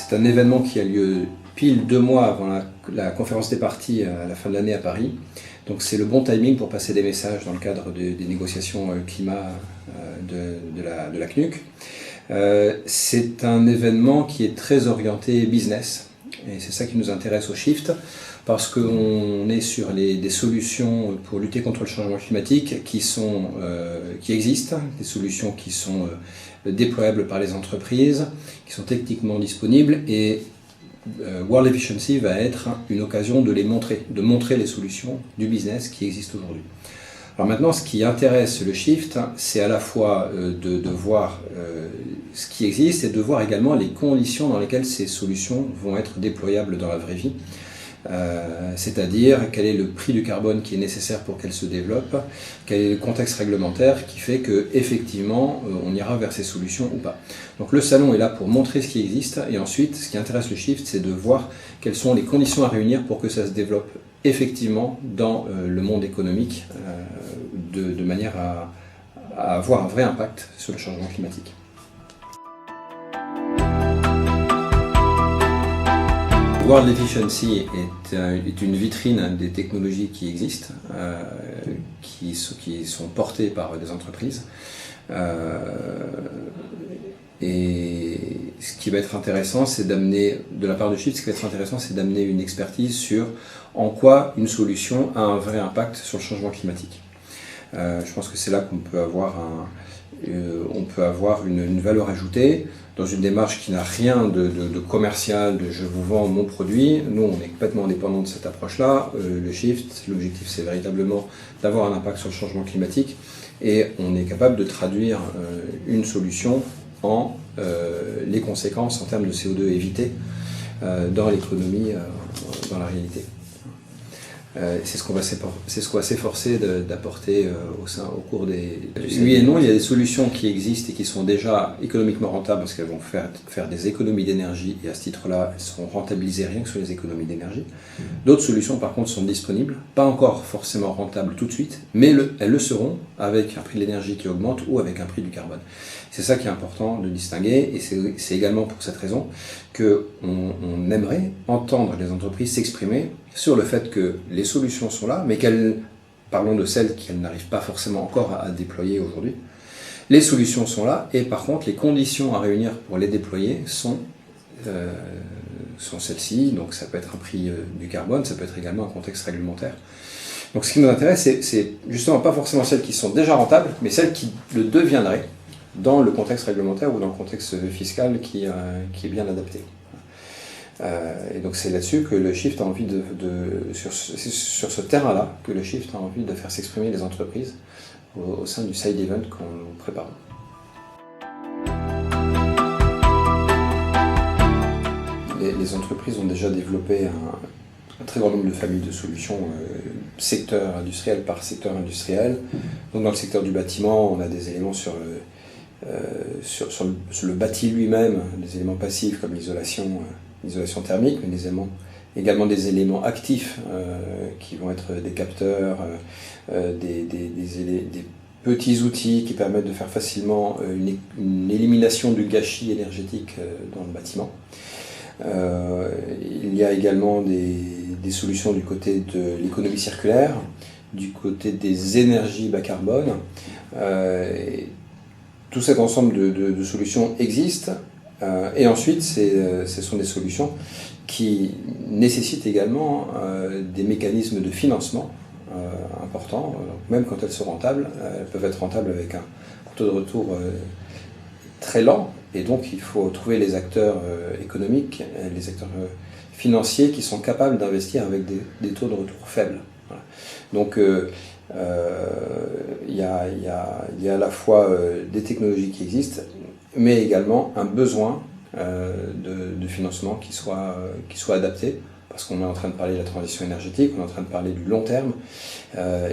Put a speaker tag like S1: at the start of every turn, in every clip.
S1: C'est un événement qui a lieu pile 2 mois avant la conférence des parties à la fin de l'année à Paris. Donc c'est le bon timing pour passer des messages dans le cadre des négociations climat de la CNUC. C'est un événement qui est très orienté business, et c'est ça qui nous intéresse au Shift, parce qu'on est sur des solutions pour lutter contre le changement climatique qui existent, des solutions qui sont déployables par les entreprises, qui sont techniquement disponibles, et World Efficiency va être une occasion de montrer les solutions du business qui existent aujourd'hui. Alors maintenant, ce qui intéresse le Shift, c'est à la fois de voir ce qui existe et de voir également les conditions dans lesquelles ces solutions vont être déployables dans la vraie vie. C'est-à-dire quel est le prix du carbone qui est nécessaire pour qu'elle se développe, quel est le contexte réglementaire qui fait qu'effectivement on ira vers ces solutions ou pas. Donc le salon est là pour montrer ce qui existe, et ensuite ce qui intéresse le Shift, c'est de voir quelles sont les conditions à réunir pour que ça se développe effectivement dans le monde économique de manière à avoir un vrai impact sur le changement climatique. World Efficiency est une vitrine des technologies qui existent, qui sont portées par des entreprises. Et ce qui va être intéressant, c'est d'amener, de la part de Shift, ce qui va être intéressant, c'est d'amener une expertise sur en quoi une solution a un vrai impact sur le changement climatique. Je pense que c'est là qu'on peut avoir une valeur ajoutée dans une démarche qui n'a rien de commercial, de je vous vends mon produit. Nous, on est complètement indépendant de cette approche-là. Le Shift, l'objectif, c'est véritablement d'avoir un impact sur le changement climatique, et on est capable de traduire une solution en les conséquences en termes de CO2 évité dans l'économie, dans la réalité. C'est ce qu'on va s'efforcer d'apporter au cours des... Oui et non, il y a des solutions qui existent et qui sont déjà économiquement rentables parce qu'elles vont faire des économies d'énergie, et à ce titre-là, elles seront rentabilisées rien que sur les économies d'énergie. D'autres solutions, par contre, sont disponibles, pas encore forcément rentables tout de suite, mais elles le seront avec un prix de l'énergie qui augmente ou avec un prix du carbone. C'est ça qui est important de distinguer, et c'est également pour cette raison qu'on aimerait entendre les entreprises s'exprimer sur le fait que les solutions sont là, mais parlons de celles qu'elles n'arrivent pas forcément encore à déployer aujourd'hui. Les solutions sont là, et par contre les conditions à réunir pour les déployer sont celles-ci. Donc ça peut être un prix du carbone, ça peut être également un contexte réglementaire. Donc ce qui nous intéresse, c'est justement pas forcément celles qui sont déjà rentables, mais celles qui le deviendraient dans le contexte réglementaire ou dans le contexte fiscal qui est bien adapté. Et donc c'est là-dessus que le Shift a envie sur ce terrain-là, que le Shift a envie de faire s'exprimer les entreprises au sein du side event qu'on prépare. Les entreprises ont déjà développé un très grand nombre de familles de solutions, secteur industriel par secteur industriel. Donc dans le secteur du bâtiment, on a des éléments sur le bâti lui-même, des éléments passifs comme l'isolation thermique, mais également des éléments actifs qui vont être des capteurs, des petits outils qui permettent de faire facilement une élimination du gâchis énergétique dans le bâtiment. Il y a également des solutions du côté de l'économie circulaire, du côté des énergies bas carbone. Tout cet ensemble de solutions existe, et ensuite ce sont des solutions qui nécessitent également des mécanismes de financement importants. Même quand elles sont rentables, elles peuvent être rentables avec un taux de retour très lent, et donc il faut trouver les acteurs économiques, les acteurs financiers qui sont capables d'investir avec des taux de retour faibles. Voilà. Donc il y a à la fois des technologies qui existent, mais également un besoin de financement qui soit adapté, parce qu'on est en train de parler de la transition énergétique, on est en train de parler du long terme,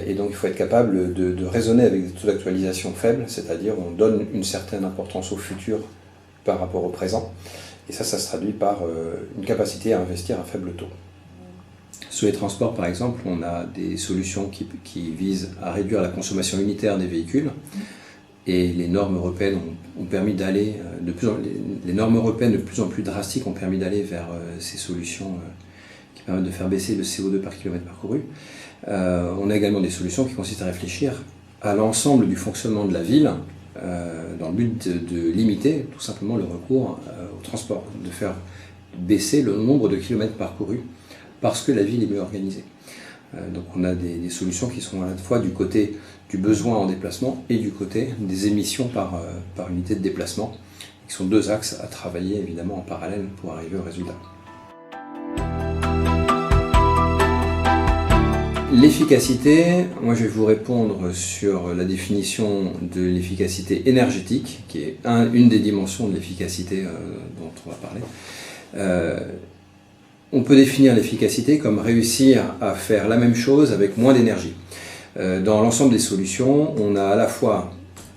S1: et donc il faut être capable de raisonner avec des taux d'actualisation faibles, c'est-à-dire on donne une certaine importance au futur par rapport au présent, et ça se traduit par une capacité à investir à faible taux. Sur les transports, par exemple, on a des solutions qui visent à réduire la consommation unitaire des véhicules, et les normes européennes ont permis d'aller les normes européennes de plus en plus drastiques ont permis d'aller vers ces solutions qui permettent de faire baisser le CO2 par kilomètre parcouru. On a également des solutions qui consistent à réfléchir à l'ensemble du fonctionnement de la ville dans le but de limiter tout simplement le recours au transport, de faire baisser le nombre de kilomètres parcourus parce que la ville est mieux organisée. Donc on a des solutions qui sont à la fois du côté du besoin en déplacement et du côté des émissions par unité de déplacement, qui sont deux axes à travailler évidemment en parallèle pour arriver au résultat. L'efficacité, moi je vais vous répondre sur la définition de l'efficacité énergétique, qui est une des dimensions de l'efficacité dont on va parler. On peut définir l'efficacité comme réussir à faire la même chose avec moins d'énergie. Dans l'ensemble des solutions, on a à la fois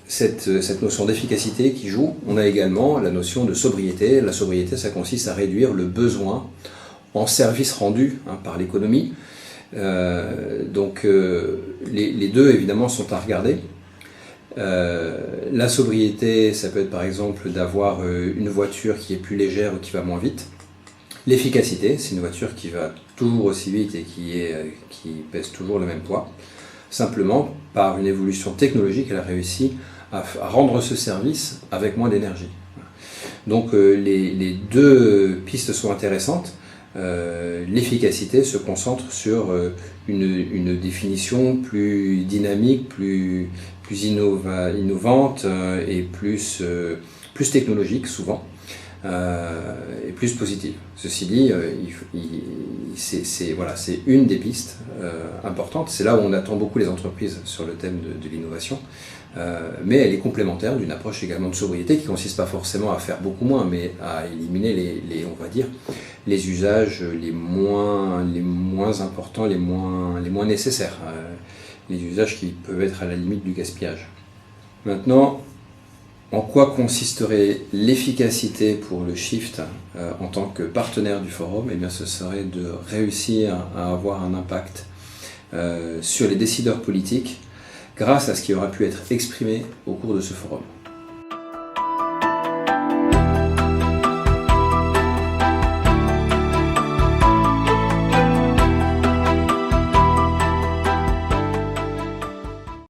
S1: cette notion d'efficacité qui joue, on a également la notion de sobriété. La sobriété, ça consiste à réduire le besoin en services rendus par l'économie. Donc les deux évidemment sont à regarder. La sobriété, ça peut être par exemple d'avoir une voiture qui est plus légère ou qui va moins vite. L'efficacité, c'est une voiture qui va toujours aussi vite et qui pèse toujours le même poids. Simplement, par une évolution technologique, elle a réussi à rendre ce service avec moins d'énergie. Donc les deux pistes sont intéressantes. L'efficacité se concentre sur une définition plus dynamique, plus innovante et plus technologique souvent. Et plus positive. Ceci dit, c'est une des pistes importantes. C'est là où on attend beaucoup les entreprises sur le thème de l'innovation. Mais elle est complémentaire d'une approche également de sobriété qui ne consiste pas forcément à faire beaucoup moins, mais à éliminer on va dire, les usages les moins importants, les moins nécessaires, les usages qui peuvent être à la limite du gaspillage. Maintenant, en quoi consisterait l'efficacité pour le Shift en tant que partenaire du forum? Eh bien, ce serait de réussir à avoir un impact sur les décideurs politiques grâce à ce qui aura pu être exprimé au cours de ce forum.